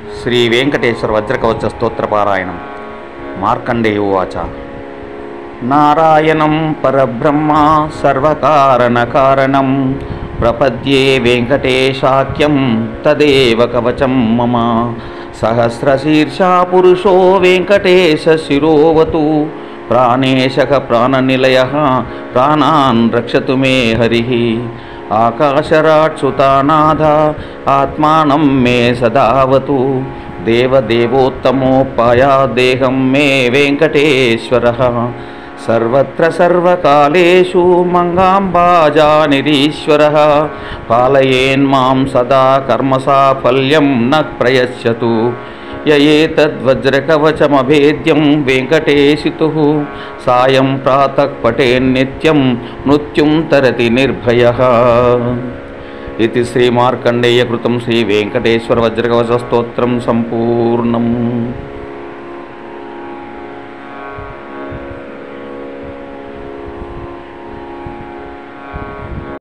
శ్రీ వెంకటేశ్వర వజ్రకవచ స్తోత్రపారాయణం. మార్కండేయోవాచ. నారాయణం పరబ్రహ్మ సర్వకారణకారణం ప్రపద్యే వెంకటేశాఖ్యం తదేవ కవచం మమ. సహస్రశీర్షా పురుషో వెంకటేశ శిరోవతు ప్రాణేశక ప్రాణనిలయః ప్రాణాన్ రక్షతు మే హరిః. ఆకాశరాట్సుతానాథ ఆత్మానం మే సదావతు. దేవదేవోత్తమోపాయా దేహం మే వెంకటేశ్వరః. సర్వత్ర సర్వకాలేషు మంగాంబాజానిరీశ్వరః. పాలయేన్మాం సదా కర్మసాఫల్యం న ప్రయశ్యతు. యయేతద్వజ్రకవచమభేద్యం వెంకటేశితుః. సాయం ప్రాతః పఠేన్నిత్యం మృత్యుం తరతి నిర్భయః. ఇది శ్రీ మార్కండేయ కృతం శ్రీ వెంకటేశ్వర వజ్రకవచ స్తోత్రం సంపూర్ణం.